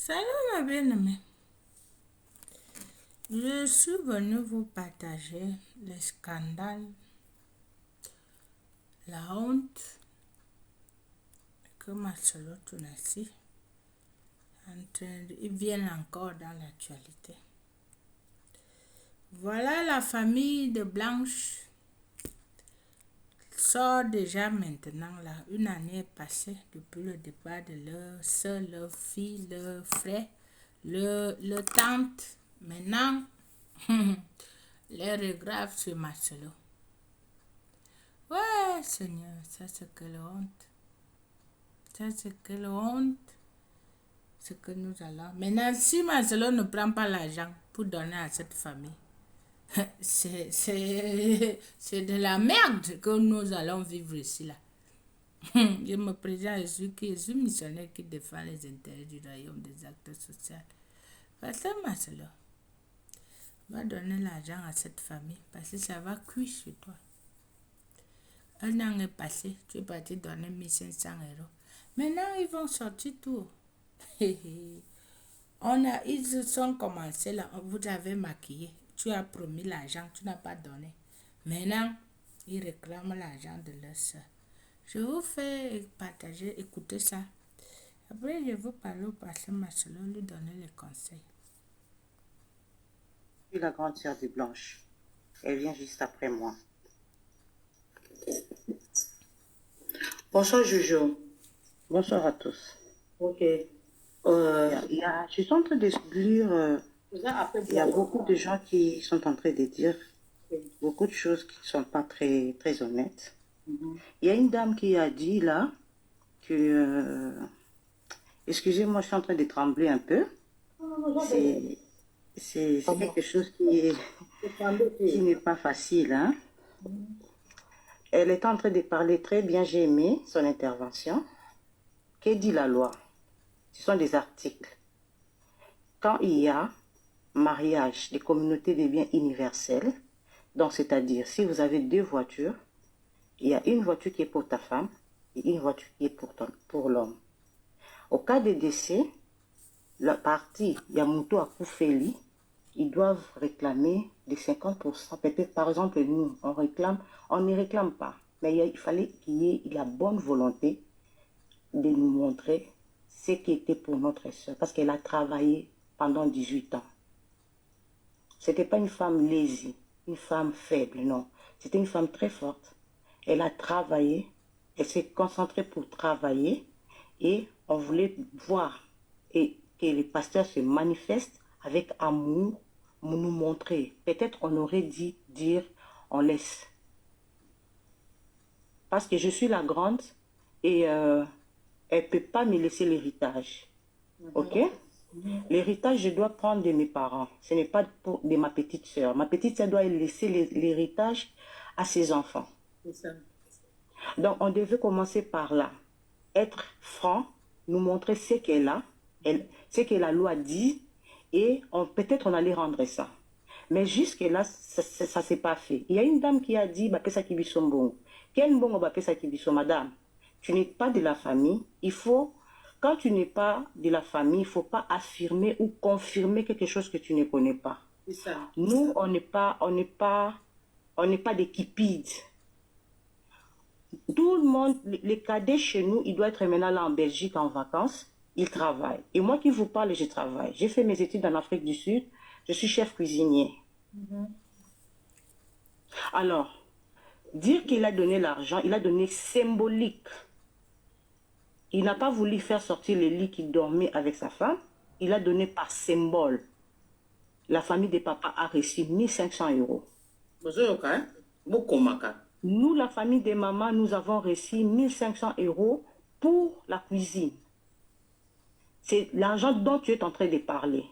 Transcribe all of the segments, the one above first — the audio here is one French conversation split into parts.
Salut ma bien-aimée. Je suis venue vous partager les scandales, la honte que Marcelo Tunasi ils viennent encore dans l'actualité. Voilà, la famille de Blanche sort déjà maintenant là. Une année est passée depuis le départ de leur soeur, leur fille, leur frère, leur tante. Maintenant, les regrets sur Marcelo. Ouais, Seigneur, ça c'est quelle honte. Ça c'est quelle honte. Ce que nous allons. Maintenant, si Marcelo ne prend pas l'argent pour donner à cette famille, c'est de la merde que nous allons vivre ici là. Je me présente, je suis missionnaire qui défend les intérêts du royaume des acteurs sociaux. Pasteur Marcelo va donner l'argent à cette famille parce que ça va cuire sur toi. Un an est passé, tu es parti donner 1500 euros. Maintenant, ils vont sortir tout. Ils se sont commencés là, vous avez maquillé. Tu as promis l'argent, tu n'as pas donné. Maintenant, ils réclament l'argent de leur soeur. Je vous fais partager, écouter ça. Après, je vous parle au pasteur Marcelo, lui donner les conseils. La grande sœur de Blanche. Elle vient juste après moi. Bonsoir Jojo. Bonsoir à tous. Ok. Je suis en train de lire. Il y a beaucoup de gens qui sont en train de dire beaucoup de choses qui ne sont pas très, très honnêtes. Il y a une dame qui a dit là que... excusez-moi, je suis en train de trembler un peu. C'est quelque chose qui n'est pas facile. Hein? Elle est en train de parler très bien, j'ai aimé son intervention. Que dit la loi? Ce sont des articles. Quand il y a mariage des communautés de biens universels, donc c'est-à-dire si vous avez deux voitures, il y a une voiture qui est pour ta femme et une voiture qui est pour l'homme. Au cas de décès, la partie Yamuto Akufeli, ils doivent réclamer des 50%. Peut-être par exemple nous, on ne réclame pas. Mais il fallait qu'il y ait la bonne volonté de nous montrer ce qui était pour notre soeur. Parce qu'elle a travaillé pendant 18 ans. Ce n'était pas une femme lazy, une femme faible, non. C'était une femme très forte. Elle a travaillé, elle s'est concentrée pour travailler et on voulait voir et que les pasteurs se manifestent avec amour, nous montrer. Peut-être on aurait dit dire on laisse. Parce que je suis la grande et elle ne peut pas me laisser l'héritage. Ok? L'héritage, je dois prendre de mes parents. Ce n'est pas de ma petite soeur. Ma petite soeur doit laisser l'héritage à ses enfants. Donc, on devait commencer par là. Être franc, nous montrer ce qu'elle a, ce que la loi dit, et peut-être on allait rendre ça. Mais jusque-là, ça ne s'est pas fait. Il y a une dame qui a dit, Bapesa Kibisombong. Quel bon Bapesa Kibiso, madame? Tu n'es pas de la famille. Quand tu n'es pas de la famille, il ne faut pas affirmer ou confirmer quelque chose que tu ne connais pas. Ça. Nous, on n'est pas des kipides. Tout le monde, les cadets chez nous, ils doivent être maintenant là en Belgique en vacances. Ils travaillent. Et moi qui vous parle, je travaille. J'ai fait mes études en Afrique du Sud. Je suis chef cuisinier. Alors, dire qu'il a donné l'argent, il a donné symbolique. Il n'a pas voulu faire sortir les lits qu'il dormait avec sa femme. Il a donné par symbole. La famille des papas a reçu 1500 euros. Nous, la famille des mamans, nous avons reçu 1500 euros pour la cuisine. C'est l'argent dont tu es en train de parler.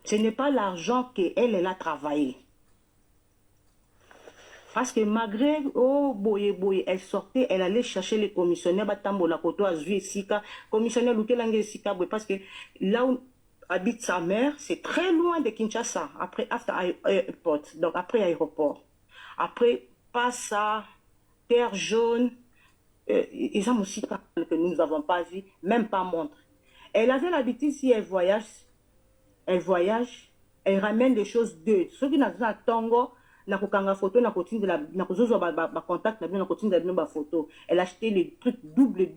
Ce n'est pas l'argent qu'elle a travaillé. Parce que malgré, boye, elle sortait, elle allait chercher les commissionnaires, commissionnaire parce que là où habite sa mère, c'est très loin de Kinshasa, après airport, donc après aéroport. Après, passe à Terre Jaune, ils ont aussi que nous n'avons pas vu, même pas montre. Elle avait l'habitude, si elle voyage, elle ramène des choses d'eux. Ceux qui n'ont pas tongo, na kokanga photo, na kotin de la, na kozozo ba contact, na kotin de la photo. Elle achetait les trucs double.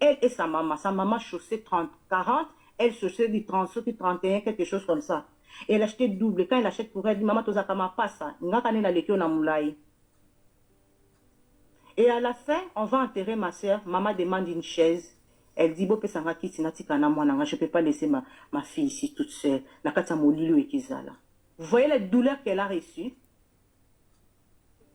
Elle et sa maman chaussait 30, 40, elle chaussait du 30, 31, quelque chose comme ça. Et elle achetait double. Quand elle achète pour elle, elle dit, maman, tozakama pas ça. Ngakane na lekio na moulai. Et à la fin, on va enterrer ma soeur. Maman demande une chaise. Elle dit, je ne peux pas laisser ma fille ici toute seule. Vous voyez la douleur qu'elle a reçue?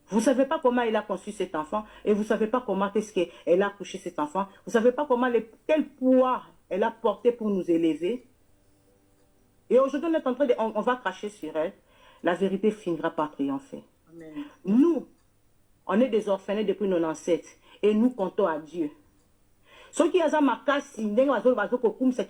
Vous ne savez pas comment elle a conçu cet enfant et vous ne savez pas comment est-ce qu'elle a couché cet enfant. Vous ne savez pas comment quel poids elle a porté pour nous élever. Et aujourd'hui, on est en train de... On va cracher sur elle. La vérité finira par triompher. Amen. Nous, on est des orphelins depuis nos ancêtres et nous comptons à Dieu. Ceux qui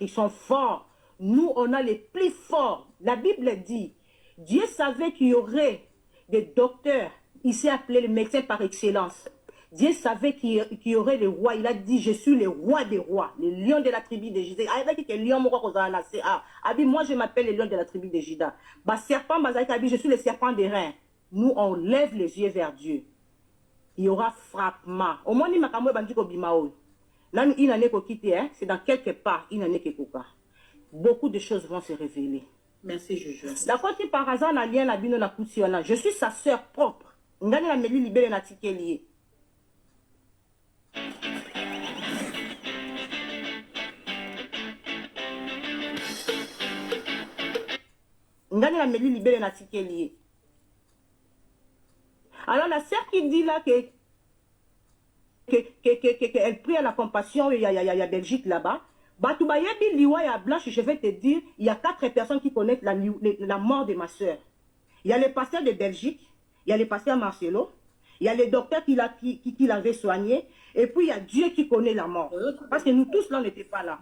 sont forts, nous on a les plus forts. La Bible dit, Dieu savait qu'il y aurait des docteurs, il s'est appelé les médecins par excellence. Dieu savait qu'il y aurait les rois, il a dit, je suis le roi des rois, le lion de la tribu de Juda. Moi je m'appelle le lion de la tribu de Juda. Je suis le serpent des reins. Nous on lève les yeux vers Dieu. Il y aura frappement. Au moins, il c'est dans quelque part, beaucoup de choses vont se révéler. Merci, Jojo. D'accord, si par hasard, je suis sa soeur propre. Alors la sœur qui dit là qu'elle prie à la compassion, il y a Belgique là-bas. Blanche, je vais te dire, il y a 4 personnes qui connaissent la mort de ma soeur. Il y a le pasteur de Belgique, il y a le pasteur Marcelo, il y a le docteur qui l'avait soigné, et puis il y a Dieu qui connaît la mort. Parce que nous tous là, on n'était pas là.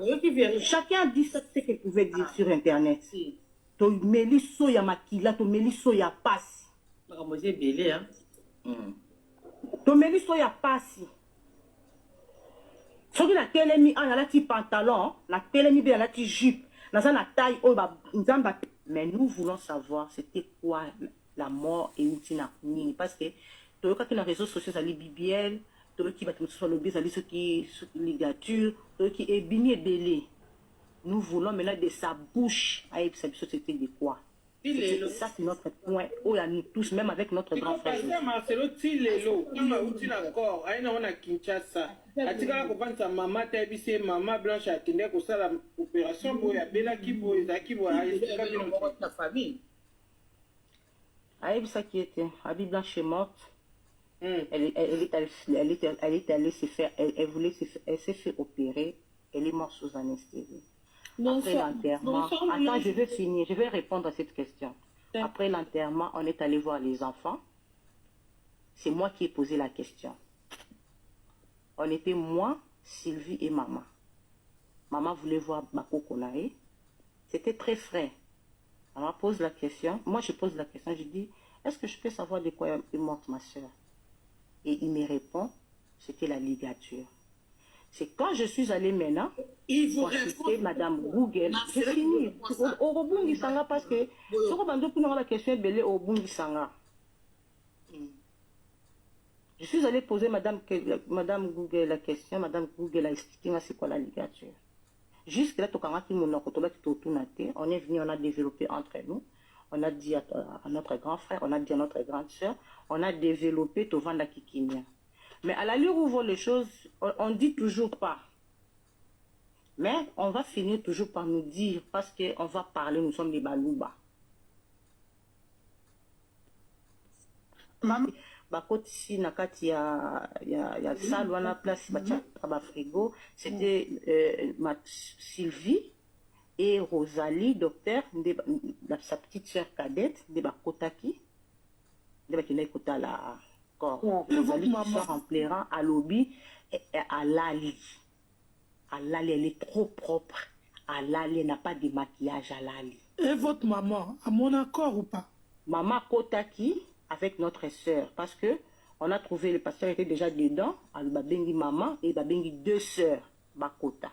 Chacun dit ce qu'il pouvait dire sur Internet. To meliso ya makila, to meliso ya pasi. To meliso ya pasi. Soki na telemi a na ti pantalon, na telemi be na ti jupe, na sa na taille o ba nzamba. Mais nous voulons savoir c'était quoi la mort et utina nini parce que to yoka na réseaux sociaux ça li bibiel, to ki ba tout sur le bisa li ce qui ligature, to ki e bini e belé. Nous voulons maintenant de sa bouche à c'était de quoi. Ça, c'est notre point. Oh, à nous tous, même avec notre grand frère. Marcelo Tilelo, on a outil encore. On a Kinshasa. Atika ko panza mama tabisi mama Blanche a kinde ko sala opération pour ya bela ki bo ezaki bo ta famille. Aïe, ça qui était. Abi Blanche est morte. Elle est allée se faire. Elle s'est fait opérer. Elle est morte sous anesthésie. Après l'enterrement, attends, je vais finir, je vais répondre à cette question. Après l'enterrement, on est allé voir les enfants. C'est moi qui ai posé la question. On était moi, Sylvie et maman. Maman voulait voir Bako Konae. C'était très frais. Maman pose la question. Moi, je pose la question. Je dis, est-ce que je peux savoir de quoi est morte ma soeur? Et il me répond, c'était la ligature. C'est quand je suis allée maintenant, consulter Madame Google. J'ai fini. Au Robungi Sanga parce que ce la question est belée au Robungi Sanga. Je suis allée poser Madame Google la question. Madame Google a expliqué c'est quoi la ligature. Jusque là, on est venu, on a développé entre nous. On a dit à notre grand frère, on a dit à notre grande soeur, on a développé Tovanda Kikinia. Mais à l'allure où vont les choses, on ne dit toujours pas. Mais on va finir toujours par nous dire, parce qu'on va parler, nous sommes des balouba. Maman, ici, il y a salle, on a place, frigo. C'était Sylvie et Rosalie, docteur, sa petite soeur cadette, de Bakotaki, de Bakotaki la. Rosalie qui sort en pleurant à l'obi et à Lali. À Lali, elle est trop propre. À Lali, elle n'a pas de maquillage à Lali. Et votre maman, à mon accord ou pas? Maman Kotaki avec notre soeur. Parce que On a trouvé, le pasteur était déjà dedans, avec Babengi maman et Babengi 2 sœurs, Bakota.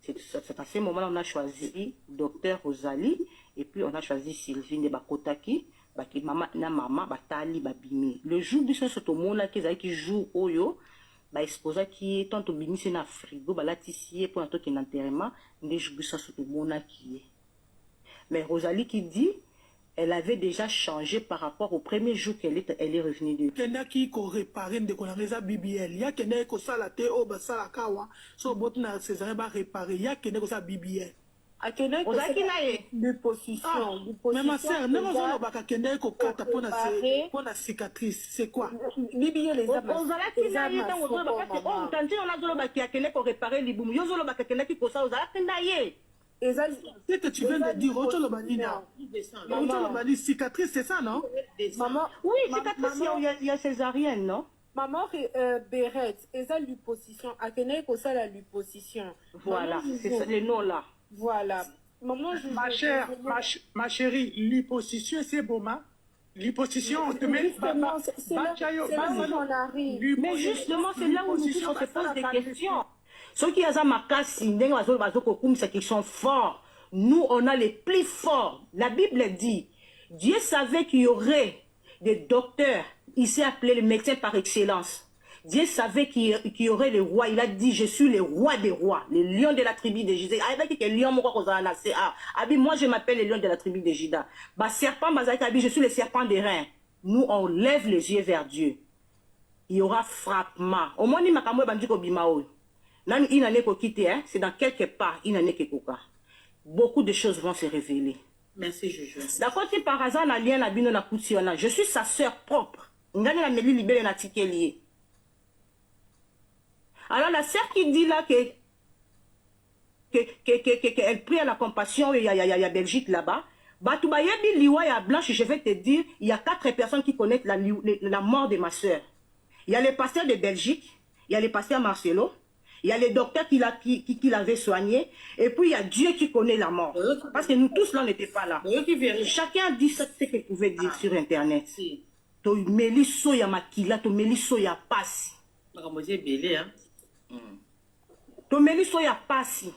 C'est à ce moment-là on a choisi docteur Rosalie et puis on a choisi Sylvine de Bakotaki, Baki maman na maman Batali Babimi. Le jour du soir tout le monde qui joue Oyo, ba exposa qui tant bimi c'est na frigo, ba latissier pour un truc en enterrement, ne joue ça tout le monde qui est. Mais Rosalie qui dit elle avait déjà changé par rapport au premier jour qu'elle est revenue de. Kenda qui ko réparer de ko na BBL. Ya kenda ko sala te o ba sala kawa. So bot na César ba réparer. Ya kenda ko sa BBL. Akenda ko sa liposuction. Mais ma sœur, non non ba kenda ko kata pona cicatrice. C'est quoi? BBL les amas. Ozala ki na ye tango to ba kasi o tanti on a zolo ba ki akenda ko réparer libumu. Yo zolo ba kenda ki ko sa ozala kenda ye. C'est que tu viens de dire, cicatrice, c'est ça, non? Maman, oui, cicatrice, il y a césarienne, non? Maman, Béret, et ça, l'hyposition. À quel point ça, la liposition? Voilà, c'est le nom là. Voilà. Maman, ma chérie, l'hyposition, c'est bon, ma? L'hyposition, on te met. C'est là où on arrive. Mais justement, c'est là où nous tous on se pose des questions. Ceux qui ont ma casse, c'est qu'ils sont forts. Nous, on a les plus forts. La Bible dit, Dieu savait qu'il y aurait des docteurs. Il s'est appelé le médecin par excellence. Dieu savait qu'il y aurait les rois. Il a dit, je suis le roi des rois, le lion de la tribu de Juda. Moi, je m'appelle le lion de la tribu de Juda. Serpent, je suis le serpent des reins. Nous, on lève les yeux vers Dieu. Il y aura frappement. Au moins, il c'est dans quelque part, beaucoup de choses vont se révéler. Merci, Jojo. D'accord, si par hasard, je suis sa sœur propre. Alors, la sœur qui dit là qu'elle prie à la compassion, il y a Belgique là-bas. Blanche, je vais te dire, il y a 4 personnes qui connaissent la mort de ma sœur. Il y a le pasteur de Belgique, il y a le pasteur Marcelo. Il y a les docteurs qui l'avaient soigné. Et puis, il y a Dieu qui connaît la mort. Parce que nous tous, là, on n'était pas là. Chacun dit ce qu'il pouvait dire sur Internet. To meliso ya makila, to meliso ya pasi. To meliso ya pasi.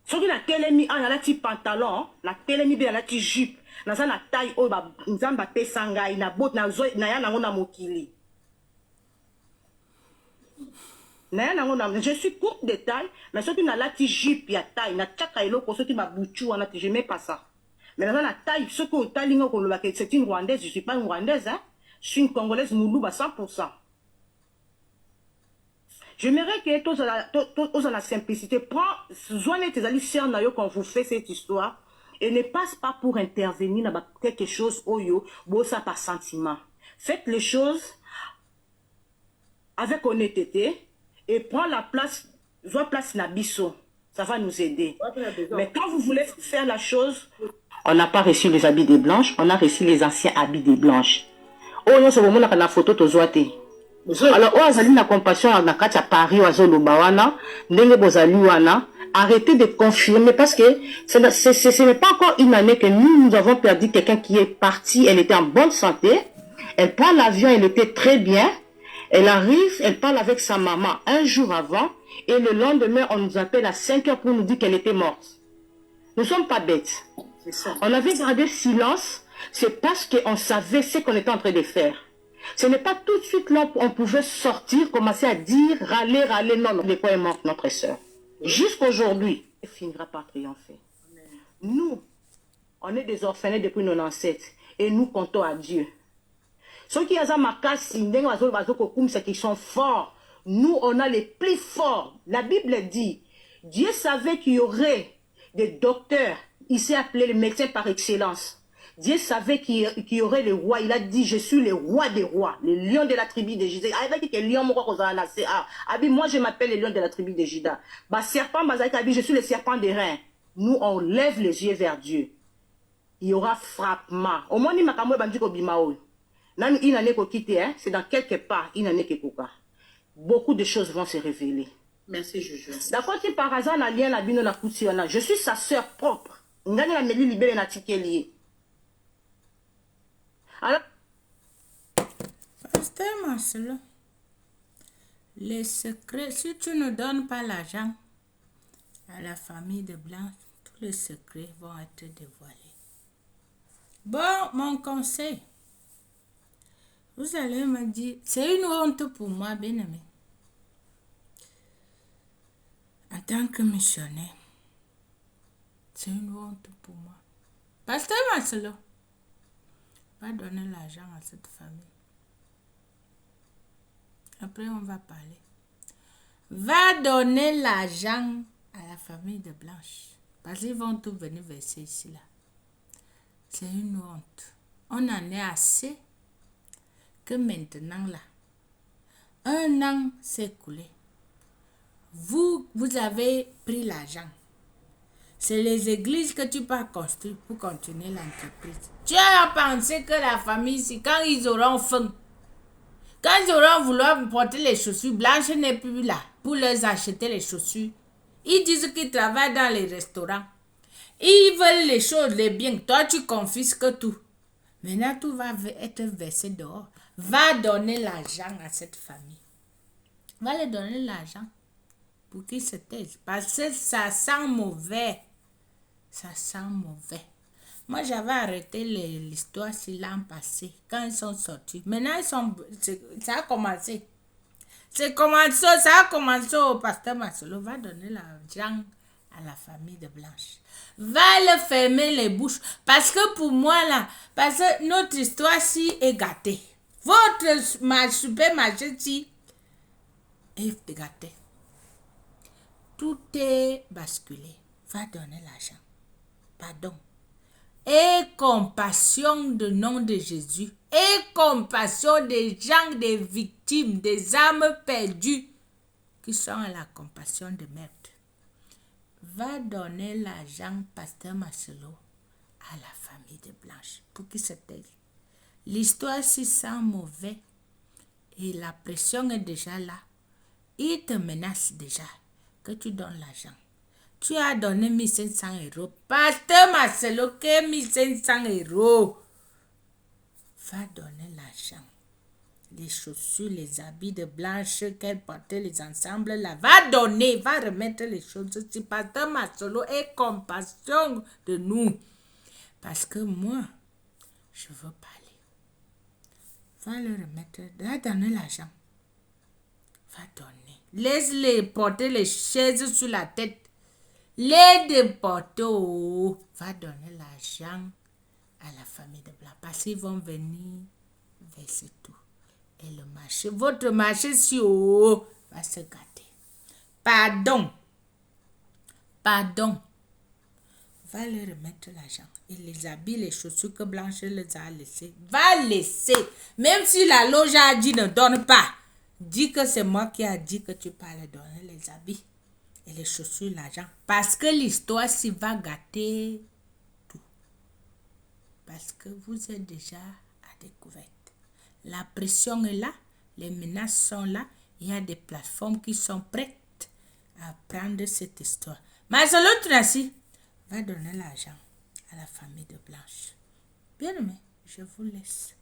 Soki na telemi, a la ti pantalon, na telemi be la ti jupe. Na sa na taille, o ba nzamba pesangai, na bot, na ya nango na mokili. Je suis courte de taille, mais ce qui n'a la jupe et taille, n'a tchaka eloko, ce qui m'a bouchu, je n'aime pas ça. Mais dans la taille, ce que c'est une Rwandaise, je ne suis pas une Rwandaise, hein? Je suis une Congolaise Moulouba 100%. J'aimerais que tous en la simplicité, prends, joignez tes amis sœurs quand vous faites cette histoire, et ne passe pas pour intervenir dans quelque chose, oyo, bossa par sentiment. Faites les choses avec honnêteté, et prends la place, soit place Nabiso, ça va nous aider. Mais quand vous voulez faire la chose, on n'a pas reçu les habits des blanches, on a reçu les anciens habits des blanches. Oh, non, c'est le moment où on a photo de Zoate. Alors, oh, azali na compassion na kati ya Paris, azolo bawana, ndenge bozali wana, arrêtez de confirmer parce que ce n'est pas encore une année que nous avons perdu quelqu'un qui est parti, elle était en bonne santé, elle prend l'avion, elle était très bien. Elle arrive, elle parle avec sa maman un jour avant, et le lendemain, on nous appelle à 5 heures pour nous dire qu'elle était morte. Nous ne sommes pas bêtes. On avait gardé silence, c'est parce qu'on savait ce qu'on était en train de faire. Ce n'est pas tout de suite là qu'on pouvait sortir, commencer à dire, râler, non, de quoi est morte notre soeur. Jusqu'aujourd'hui, elle finira par triompher. Nous, on est des orphelins depuis nos ancêtres, et nous comptons à Dieu. Ceux qui ont c'est qu'ils sont forts. Nous, on a les plus forts. La Bible dit, Dieu savait qu'il y aurait des docteurs. Il s'est appelé le médecin par excellence. Dieu savait qu'il y aurait les rois. Il a dit, je suis le roi des rois, le lion de la tribu de Juda. Moi, je m'appelle le lion de la tribu de Juda. Serpent, je suis le serpent des reins. Nous, on lève les yeux vers Dieu. Il y aura frappement. Au moins, il m'a c'est dans quelque part, beaucoup de choses vont se révéler. Merci, Jojo. D'accord, si par hasard, je suis sa sœur propre. Alors, Pasteur Marcelo, les secrets, si tu ne donnes pas l'argent à la famille de Blanche, tous les secrets vont être dévoilés. Bon, mon conseil, vous allez me dire, c'est une honte pour moi, bien-aimé, en tant que missionnaire. C'est une honte pour moi. Pasteur Marcelo, va donner l'argent à cette famille. Après, on va parler. Va donner l'argent à la famille de Blanche. Parce qu'ils vont tout venir verser ici, là. C'est une honte. On en est assez que maintenant, là, 1 an s'est écoulé. Vous avez pris l'argent. C'est les églises que tu peux construire pour continuer l'entreprise. Tu as pensé que la famille, ici, quand ils auront faim, quand ils auront voulu porter les chaussures, Blanche n'est plus là pour leur acheter les chaussures. Ils disent qu'ils travaillent dans les restaurants. Ils veulent les choses, les biens. Toi, tu confisques tout. Maintenant, tout va être versé dehors. Va donner l'argent à cette famille. Va leur donner l'argent pour qu'ils se taisent. Parce que ça sent mauvais. Ça sent mauvais. Moi, j'avais arrêté l'histoire si l'an passé, quand ils sont sortis. Maintenant, ça a commencé. Ça a commencé au pasteur Marcelo. Va donner l'argent à la famille de Blanche. Va le fermer les bouches. Parce que pour moi, là, parce que notre histoire-ci est gâtée. Votre supermarché-ci est gâté. Tout est basculé. Va donner l'argent. Pardon. Et compassion de nom de Jésus. Et compassion des gens, des victimes, des âmes perdues qui sont à la compassion de maître. Va donner l'argent, pasteur Marcelo, à la famille de Blanche pour qu'ils se taisent. L'histoire s'y sent mauvais et la pression est déjà là. Il te menace déjà que tu donnes l'argent. Tu as donné 1500 €. Pasteur Marcelo, que 1500 €. Va donner l'argent. Les chaussures, les habits de Blanche qu'elle portait, les ensembles là. Va donner, va remettre les choses. Si pasteur Marcelo ait compassion de nous. Parce que moi, je veux parler. Va le remettre, va donner l'argent. Va donner. Laisse-les porter les chaises sur la tête. Les déporter, va donner l'argent à la famille de Blanc parce qu'ils vont venir verser tout. Et le marché, votre marché si haut va se gâter. Pardon. Va leur remettre l'argent. Et les habits, les chaussures que Blanche les a laissés. Va laisser. Même si la loge a dit ne donne pas. Dis que c'est moi qui a dit que tu parles donner les habits. Et les chaussures, l'argent. Parce que l'histoire s'y va gâter tout. Parce que vous êtes déjà à découverte. La pression est là. Les menaces sont là. Il y a des plateformes qui sont prêtes à prendre cette histoire. Marcelo Tracy va donner l'argent à la famille de Blanche. Bien aimé, je vous laisse.